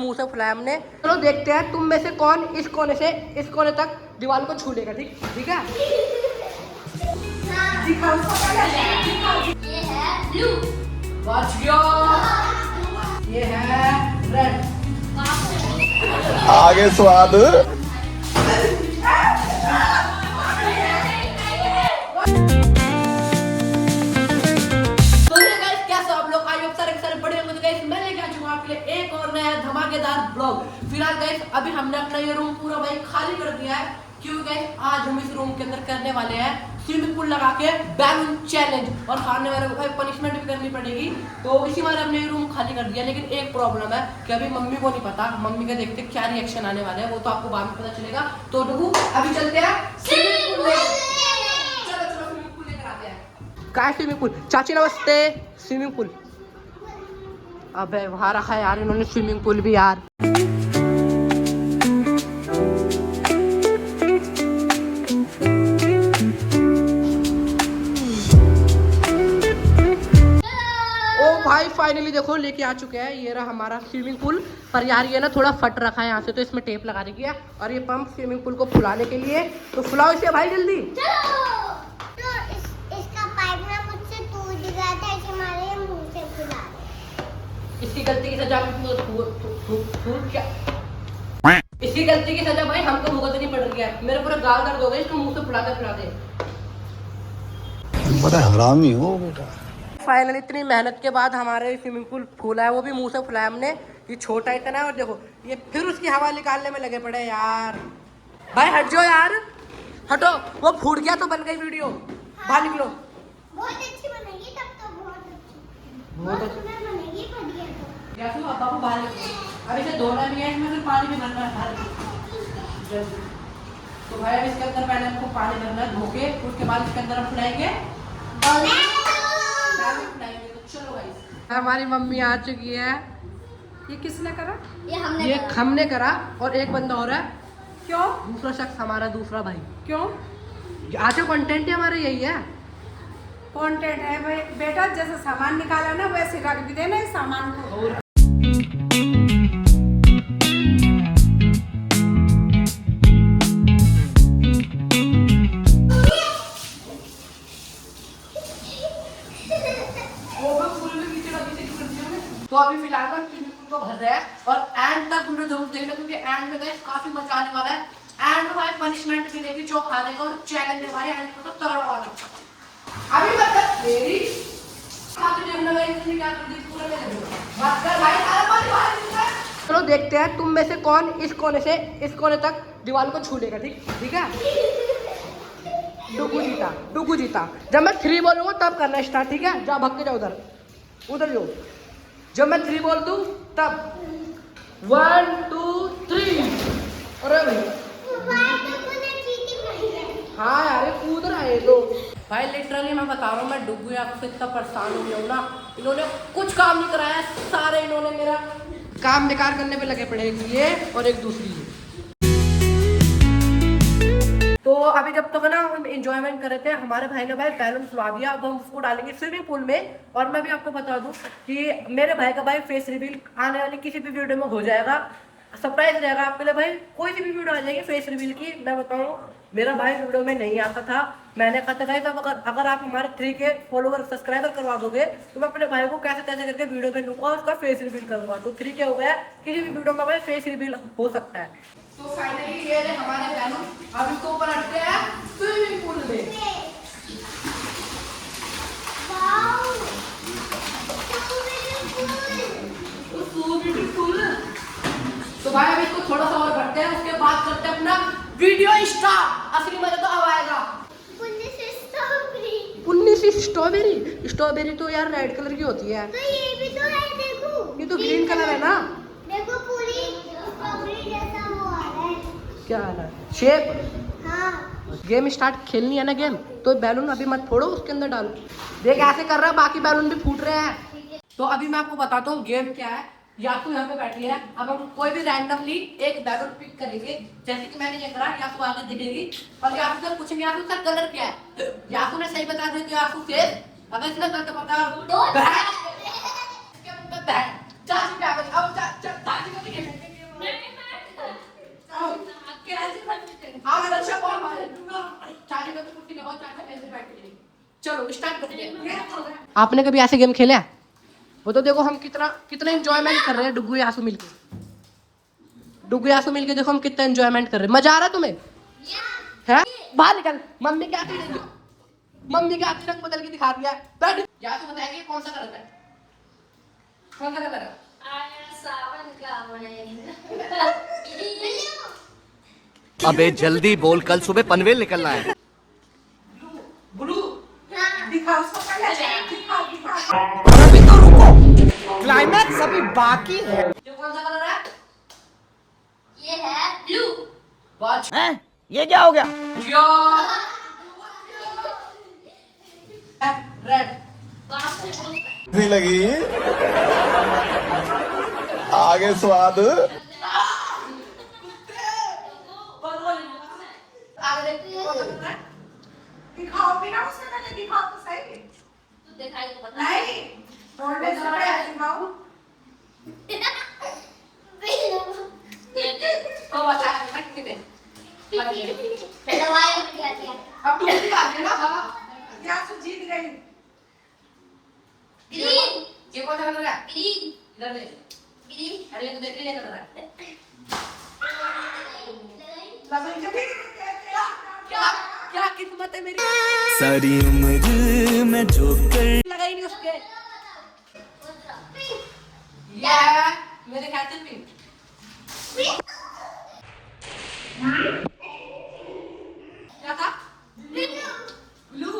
मुंह से फुलाया हमने। चलो देखते हैं तुम में से कौन इस कोने से इस कोने तक दीवार को छू लेगा। ठीक ठीक है। ये है ब्लू, ये है रेड। आगे स्वाद। एक और नया धमाकेदार ब्लॉग। फिलहाल गाइस अभी हमने अपना ये रूम पूरा भाई खाली कर दिया है, क्योंकि गाइस आज हम इस रूम के अंदर करने वाले हैं स्विमिंग पूल लगा के बैलून चैलेंज, और खाने वाले को भाई पनिशमेंट भी करनी पड़ेगी। तो इसी बार हमने ये रूम खाली कर दिया, लेकिन एक प्रॉब्लम है कि अभी मम्मी को नहीं पता। मम्मी का देखते क्या रिएक्शन आने वाला है, वो तो आपको बाद में पता चलेगा। तो डुगू अभी चलते हैं स्विमिंग पूल में। चलो चलो स्विमिंग पूल लेकर आते हैं। क्या स्विमिंग पूल? चाची नमस्ते। स्विमिंग पूल अबे वहाँ रखा है यार इन्होंने स्विमिंग पूल भी यार। ओ भाई फाइनली देखो लेके आ चुके हैं, ये रहा हमारा स्विमिंग पूल। पर यार ये ना थोड़ा फट रखा है यहाँ से, तो इसमें टेप लगा रखी है। और ये पंप स्विमिंग पूल को फुलाने के लिए, तो फुलाओ इसे भाई जल्दी। इसका पाइप ना मुझसे टूट गया था, इसे हमारे मुंह से फुला। इसकी गलती की सजा इसकी गलती की सजा भाई हमको भुगतनी पड़ रही है। मेरे पूरा गाल दर्द हो गया इसको मुंह से फुलाते फुलाते। बड़ा हरामी हो बेटा। फाइनली इतनी मेहनत के बाद हमारे स्विमिंग पूल फूला है, वो भी मुंह से फुलाया हमने। ये छोटा इतना है और देखो ये फिर उसकी हवा निकालने में लगे पड़े यार। भाई हट जाओ यार, हटो। वो फूट गया तो बन गई वीडियो। बाहर निकलो। बहुत अच्छी बनेगी तब तो, बहुत अच्छी बहुत अच्छी बनेगी। फट गया तो क्या अब बाबू बाहर निकलो। अब इसे धोना भी है, इसमें फिर पानी भी भरना है बाहर। तो भाई अब इसके अंदर पहले हमको पानी भरना है धो के, उसके बाद इसके अंदर हम फुलाएंगे। तो चलो गाइस हमारी मम्मी आ चुकी है। ये किसने करा? ये हमने करा, और एक बंदा और है। क्यों? दूसरा शख्स हमारा दूसरा भाई। क्यों? आज का कंटेंट ही हमारा यही है। कंटेंट है भाई बेटा, जैसे सामान निकाला ना वैसे रख भी देना इस सामान को। तो अभी फिलहाल का स्विमिंग पूल को भर रहा है, और एंड तक वीडियो जरूर देखना, क्योंकि एंड में गाइस काफी मजा आने वाला है। एंड में भाई पनिशमेंट मिलेगी जो खाने का, और चैलेंज है भाई एंड में तो तगड़ा वाला। अभी मतलब मेरी खाते देखना गाइस इसने क्या कर दी पूरा मेरे को। बात कर भाई सारा पानी बाहर निकल। चलो देखते हैं तुम में से कौन इस कोने से इस कोने तक दीवार को छू लेगा। ठीक ठीक है। डुगू जीता, डुगू जीता। जब मैं 3 बोलूंगा तब करना स्टार्ट, ठीक है? जा भाग के जाओ उधर, उधर जाओ। जब मैं 3 बोल दूं तब 1 2 3। अरे भाई हाँ यार कूद रहा है तो। भाई लिटरली मैं बता रहा हूँ, मैं डुगू या तो इतना परेशान हो गया हूँ ना। इन्होंने कुछ काम नहीं कराया, सारे इन्होंने मेरा काम बेकार करने पे लगे पड़े। ये और एक दूसरी ये। तो अभी जब तक ना हम एंजॉयमेंट कर रहे थे, हमारे भाई ने भाई बैलून फुला दिया। अब हम उसको डालेंगे स्विमिंग पूल में। और मैं भी आपको बता दूं कि मेरे भाई का भाई फेस रिवील आने वाली किसी भी वीडियो में हो जाएगा, सरप्राइज रहेगा आपके लिए। भाई कोई सी भी वीडियो आ जाएगी फेस रिवील की। मैं बताऊं मेरा भाई वीडियो में नहीं आता था, मैंने कहा था गाइस अगर आप हमारे 3K फॉलोवर सब्सक्राइबर करवा दोगे तो मैं अपने भाई को कैसे कैसे करके वीडियो में लूंगा, उसका फेस रिवील करूंगा। तो 3K हो गया, किसी भी वीडियो में भाई फेस रिवील हो सकता है। तो फाइनली ये रहे हमारे बैलून। अब इसको ऊपर रखते हैं स्विमिंग पूल में। तो भाई अब इसको थोड़ा सा और भरते हैं, उसके बाद करते हैं अपना वीडियो स्टार्ट। असली मजा तो अब आएगा। 19 स्ट्रॉबेरी। स्ट्रॉबेरी तो यार रेड कलर की होती है। तो ये भी तो है, देखो ये तो ग्रीन कलर है ना। देखो पूरी स्ट्रॉबेरी जैसा वो आ रहा है। क्या है शेप? हाँ गेम स्टार्ट खेलनी है ना गेम, तो बैलून अभी मत फोड़ो, उसके अंदर डालो। देख ऐसे कर रहा है, बाकी बैलून भी फूट रहे हैं। तो अभी मैं आपको बताता हूँ गेम क्या है। याकू यहाँ पे बैठी है, अब हम कोई भी रैंडमली एक बैलून पिक करेंगे। जैसे कि मैंने ये करा, याकू आगे दिखेगी और याकू से पूछेंगे याकू सर कलर क्या है। याकू ने सही बता दिया तो याकू फेस, अगर इसने गलत बता चाची पे आ गई। अब चाची को दिखेगा। आपने कभी ऐसे गेम खेले हैं? वो तो देखो हम कितना एंजॉयमेंट कर रहे हैं डुगू यासु मिलके। डुगू यासु मिलके देखो हम कितना एंजॉयमेंट कर रहे हैं। मजा आ रहा तुम्हें? है? बाहर निकल। मम्मी क्या आती रही? मम्मी के आती रंग बदल के दिखा दिया है। बैठ। या तो बताएंगे कौन सा कलर है? कौन सा कलर है? सावन का अबे जल्दी बोल, कल सुबह पनवेल निकलना है। ब्लू। दिखा उसको पहले दिखा अभी तो रुको, क्लाइमैक्स अभी बाकी है। ये कौन सा कलर है? ये है ब्लू। वॉच। हैं? ये क्या हो गया? रेड। नहीं लगी आगे स्वाद। आगे देख कौन सा कलर है? दिखाओ बिना उसके पहले दिखाओ तो सही। दिखाई तो पता नहीं बोलने से पहले दिखाओ। तो बता रख दे। पहले वाई में क्या किया? अब तू भी आ गया ना। हाँ। यासु जीत गई। ग्रीन। ये कौन सा कलर है? ग्रीन। इधर ले। ग्रीन। अरे ये तो देख ले कलर है। क्या क्या किस्मत है मेरी। सारी उम्र में जो कर लगाई नहीं उसके। ये मेरे ख्याल से पिंक। क्या था? ब्लू।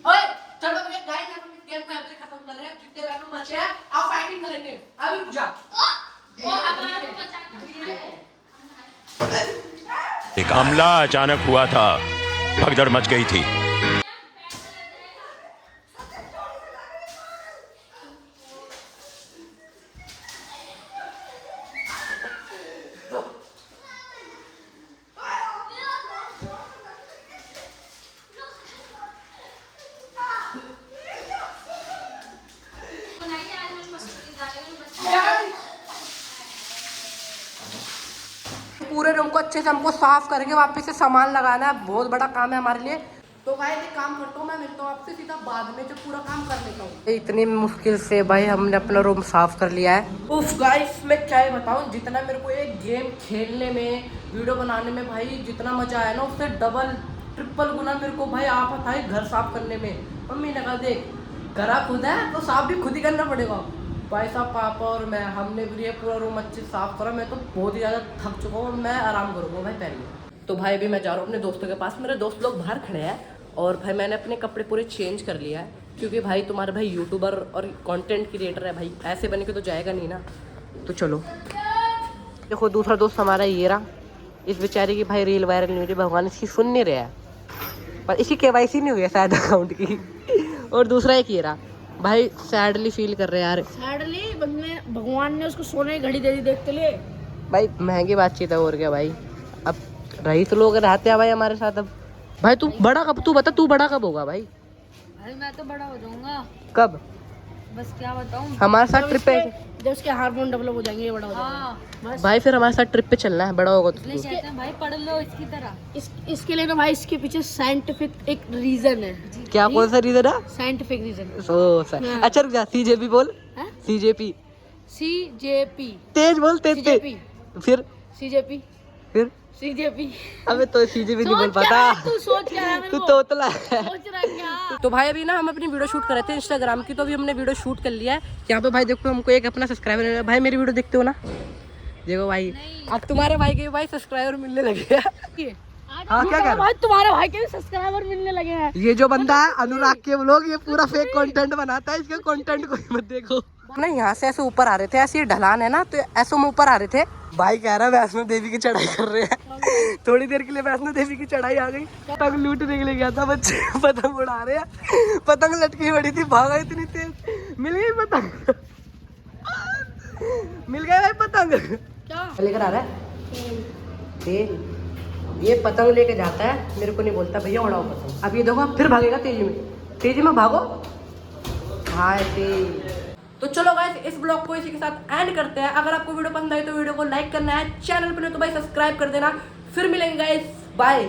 ओए चलो भैया गाइस हम इस गेम को यहाँ पे खत्म कर रहे हैं। जितने बैटल बचे हैं आप फाइटिंग करेंगे। अभी रुक जा। एक हमला अचानक हुआ था, भगदड़ मच गई थी। पूरे रूम को अच्छे से हमको साफ करके वापस से सामान लगाना है। बहुत बड़ा काम है हमारे लिए। तो भाई एक काम करता हूँ, मैं मिलता हूँ आपसे सीधा बाद में जब पूरा काम कर लेता हूँ। इतनी मुश्किल से भाई हमने अपना रूम साफ कर लिया है। उफ गाइस मैं क्या ही बताऊँ, जितना मेरे को एक गेम खेलने में वीडियो बनाने में भाई जितना मजा आया ना, उससे डबल ट्रिपल गुना मेरे को भाई आप पता है घर साफ करने में। मम्मी ने कहा देख घर खुद है तो साफ भी खुद ही करना पड़ेगा। भाई साहब पापा और मैं हमने भी ये पूरा रूम अच्छे से साफ करा। मैं तो बहुत ही ज़्यादा थक चुका हूँ। मैं आराम करूँगा भाई पहले। तो भाई अभी मैं जा रहा हूँ अपने दोस्तों के पास। मेरे दोस्त लोग बाहर खड़े हैं और भाई मैंने अपने कपड़े पूरे चेंज कर लिया है, क्योंकि भाई तुम्हारे भाई यूट्यूबर और कंटेंट क्रिएटर है भाई, ऐसे बन के तो जाएगा नहीं ना। तो चलो देखो दूसरा दोस्त हमारा ये रहा। इस बेचारे की भाई रील वायरल नहीं हो रही, भगवान इसकी सुन नहीं रहा है, पर इसकी KYC नहीं हुई है शायद अकाउंट की। और दूसरा एक ये रहा भाई, सैडली फील कर रहे हैं यार। सैडली भगवान ने उसको सोने की घड़ी दे दी, देखते ले भाई महंगी बातचीत है और क्या भाई। अब रईस लोग रहते हैं भाई हमारे साथ। अब भाई तू बड़ा कब, तू बता तू बड़ा कब होगा भाई? भाई मैं तो बड़ा हो जाऊंगा। कब? बस क्या बताऊं, हमारे साथ ट्रिप पे जब उसके हार्मोन डेवलप हो जाएंगे ये बड़ा हो जाएगा। बस भाई फिर हमारे साथ ट्रिप पे चलना है, बड़ा होगा तो तू। कहते हैं भाई पढ़ लो इसकी तरह। इसके लिए ना भाई इसके पीछे साइंटिफिक एक रीजन है। क्या कौन सा रीजन है? Scientific reason. अच्छा रुक जा, CJP बोल। हाँ? CJP CJP। तेज बोल, तेज तेज। फिर CJP फिर CJP। अबे तो CJP नहीं बोल पाता। तू सोच क्या रहा है? तू तोतला है। सोच रहा है क्या? तो भाई अभी ना हम अपनी वीडियो शूट कर रहे थे इंस्टाग्राम की, तो अभी हमने वीडियो शूट कर लिया है। यहाँ पे भाई देखो हमको एक अपना सब्सक्राइबर है। भाई मेरी वीडियो देखते हो ना? देखो भाई अब तुम्हारे भाई के भाई सब्सक्राइबर मिलने लगे हैं। हाँ क्या कर भाई तुम्हारे भाई के भी सब्सक्राइबर मिलने लगे हैं। ये जो बंदा है अनुराग के व्लॉग, ये पूरा फेक कंटेंट बनाता है। इसके कंटेंट को ही मत देखो। नहीं यहाँ से ऐसे ऊपर आ रहे थे, ऐसे ये ढलान है ना, तो ऐसे हम ऊपर आ रहे थे। भाई कह रहा है वैष्णो देवी की चढ़ाई कर रहे हैं। थोड़ी देर के लिए वैष्णो देवी की चढ़ाई आ गई। पतंग लूटने के लिए गया था, बच्चे पतंग उड़ा रहे हैं। पतंग लटकी पड़ी थी, भागा इतनी तेज, मिल गई पतंग। मिल गया भाई पतंग। क्या लेकर आ रहा है तेल? ये पतंग लेके जाता है, मेरे को नहीं बोलता भैया उड़ाओ पतंग। अब ये देखो फिर भागेगा तेजी में भागो। हाय तेज। तो चलो गाइस इस ब्लॉग को इसी के साथ एंड करते हैं। अगर आपको वीडियो पसंद आई तो वीडियो को लाइक करना है, चैनल पर नहीं तो भाई सब्सक्राइब कर देना। फिर मिलेंगे गाइस, बाय।